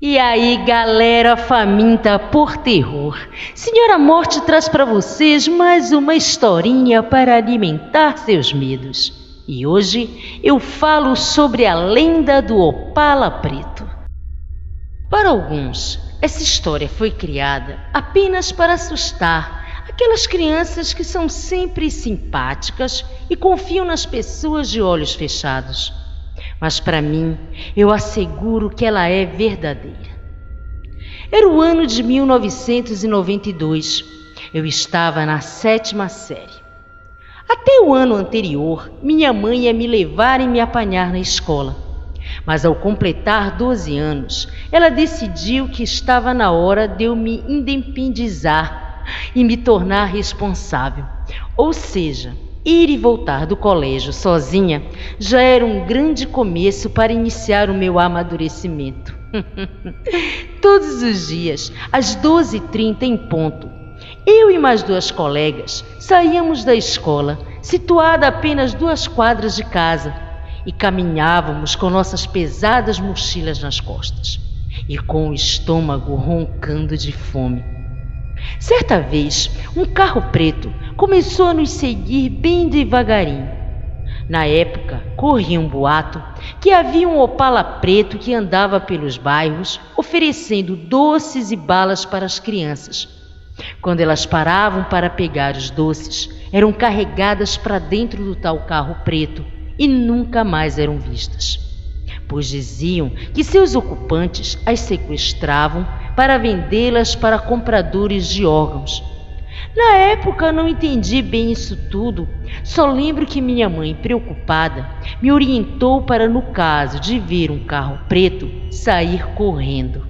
E aí, galera faminta por terror, Senhora Morte traz para vocês mais uma historinha para alimentar seus medos. E hoje eu falo sobre a lenda do Opala Preto. Para alguns, essa história foi criada apenas para assustar aquelas crianças que são sempre simpáticas e confiam nas pessoas de olhos fechados. Mas para mim, eu asseguro que ela é verdadeira. Era o ano de 1992. Eu estava na 7ª série. Até o ano anterior, minha mãe ia me levar e me apanhar na escola. Mas ao completar 12 anos, ela decidiu que estava na hora de eu me independizar e me tornar responsável. Ou seja, ir e voltar do colégio sozinha já era um grande começo para iniciar o meu amadurecimento. Todos os dias, às 12h30 em ponto, eu e mais 2 colegas saíamos da escola, situada a apenas 2 quadras de casa, e caminhávamos com nossas pesadas mochilas nas costas e com o estômago roncando de fome. Certa vez, um carro preto começou a nos seguir bem devagarinho. Na época, corria um boato que havia um Opala preto que andava pelos bairros oferecendo doces e balas para as crianças. Quando elas paravam para pegar os doces, eram carregadas para dentro do tal carro preto e nunca mais eram vistas, pois diziam que seus ocupantes as sequestravam para vendê-las para compradores de órgãos. Na época não entendi bem isso tudo, só lembro que minha mãe, preocupada, me orientou para, no caso de ver um carro preto, sair correndo.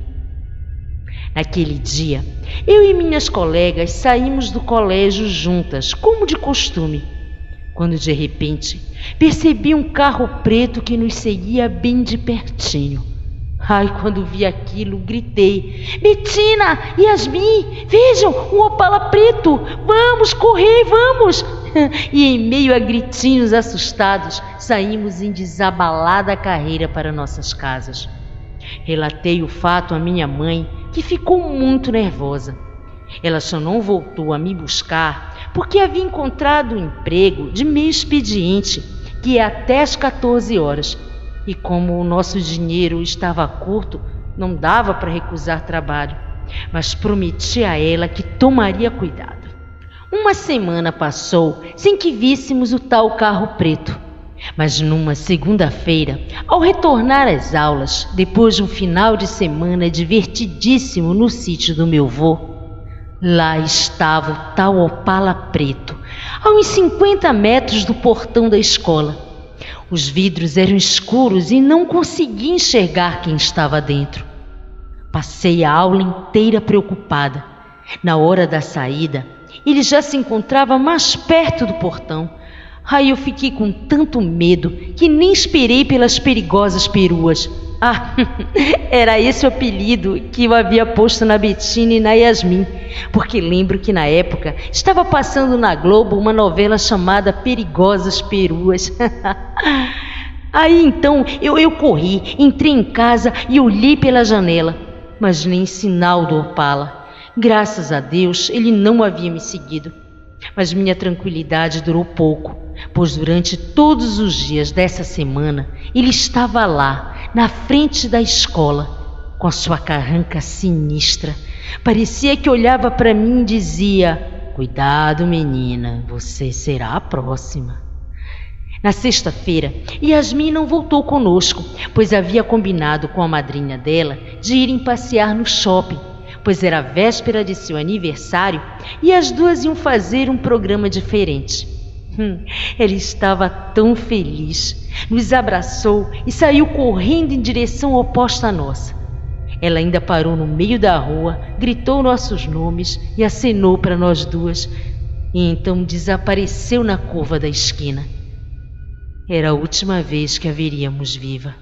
Naquele dia, eu e minhas colegas saímos do colégio juntas, como de costume, quando de repente percebi um carro preto que nos seguia bem de pertinho. Ai, quando vi aquilo, gritei: Betina, Yasmin, vejam, um Opala preto, vamos correr, vamos! E em meio a gritinhos assustados, saímos em desabalada carreira para nossas casas. Relatei o fato à minha mãe, que ficou muito nervosa. Ela só não voltou a me buscar porque havia encontrado um emprego de meio expediente, que é até às 14 horas. E como o nosso dinheiro estava curto, não dava para recusar trabalho, mas prometi a ela que tomaria cuidado. Uma semana passou sem que víssemos o tal carro preto, mas numa segunda-feira, ao retornar às aulas, depois de um final de semana divertidíssimo no sítio do meu vô, lá estava o tal Opala preto, a uns 50 metros do portão da escola. Os vidros eram escuros e não conseguia enxergar quem estava dentro. Passei a aula inteira preocupada. Na hora da saída, ele já se encontrava mais perto do portão. Aí eu fiquei com tanto medo que nem esperei pelas perigosas peruas. Ah, era esse o apelido que eu havia posto na Betina e na Yasmin, porque lembro que na época estava passando na Globo uma novela chamada Perigosas Peruas. Aí então eu corri, entrei em casa e olhei pela janela, mas nem sinal do Opala. Graças a Deus ele não havia me seguido. Mas minha tranquilidade durou pouco, pois durante todos os dias dessa semana ele estava lá, na frente da escola, com a sua carranca sinistra. Parecia que olhava para mim e dizia: Cuidado, menina, você será a próxima. Na sexta-feira, Yasmin não voltou conosco, pois havia combinado com a madrinha dela de irem passear no shopping, pois era a véspera de seu aniversário e as 2 iam fazer um programa diferente. Ela estava tão feliz, nos abraçou e saiu correndo em direção oposta à nossa. Ela ainda parou no meio da rua, gritou nossos nomes e acenou para nós 2, e então desapareceu na curva da esquina. Era a última vez que a veríamos viva.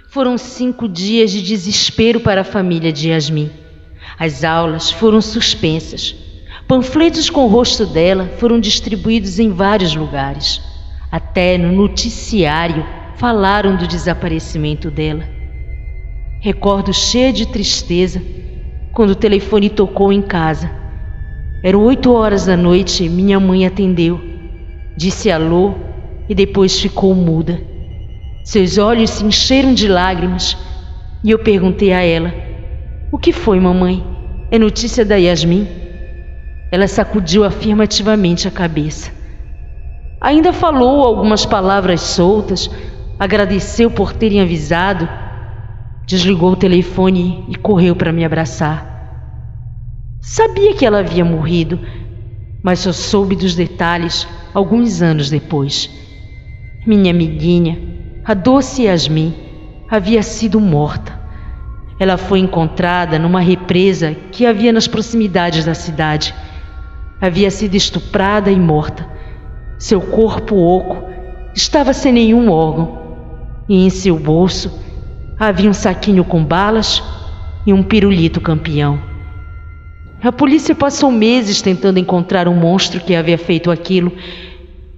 Foram 5 dias de desespero para a família de Yasmin. As aulas foram suspensas. Panfletos com o rosto dela foram distribuídos em vários lugares. Até no noticiário falaram do desaparecimento dela. Recordo cheia de tristeza quando o telefone tocou em casa. Eram 8 horas da noite e minha mãe atendeu. Disse alô e depois ficou muda. Seus olhos se encheram de lágrimas e eu perguntei a ela: "O que foi, mamãe? É notícia da Yasmin?" Ela sacudiu afirmativamente a cabeça. Ainda falou algumas palavras soltas, agradeceu por terem avisado, desligou o telefone e correu para me abraçar. Sabia que ela havia morrido, mas só soube dos detalhes alguns anos depois. Minha amiguinha, a doce Yasmin, havia sido morta. Ela foi encontrada numa represa que havia nas proximidades da cidade. Havia sido estuprada e morta. Seu corpo oco estava sem nenhum órgão e em seu bolso havia um saquinho com balas e um pirulito campeão. A polícia passou meses tentando encontrar o monstro que havia feito aquilo,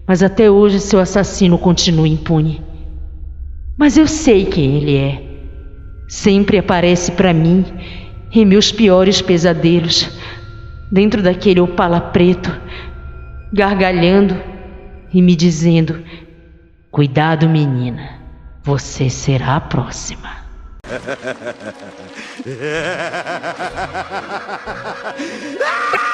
mas até hoje seu assassino continua impune. Mas eu sei quem ele é. Sempre aparece para mim em meus piores pesadelos, dentro daquele Opala preto, gargalhando e me dizendo: "Cuidado, menina, você será a próxima." Ah!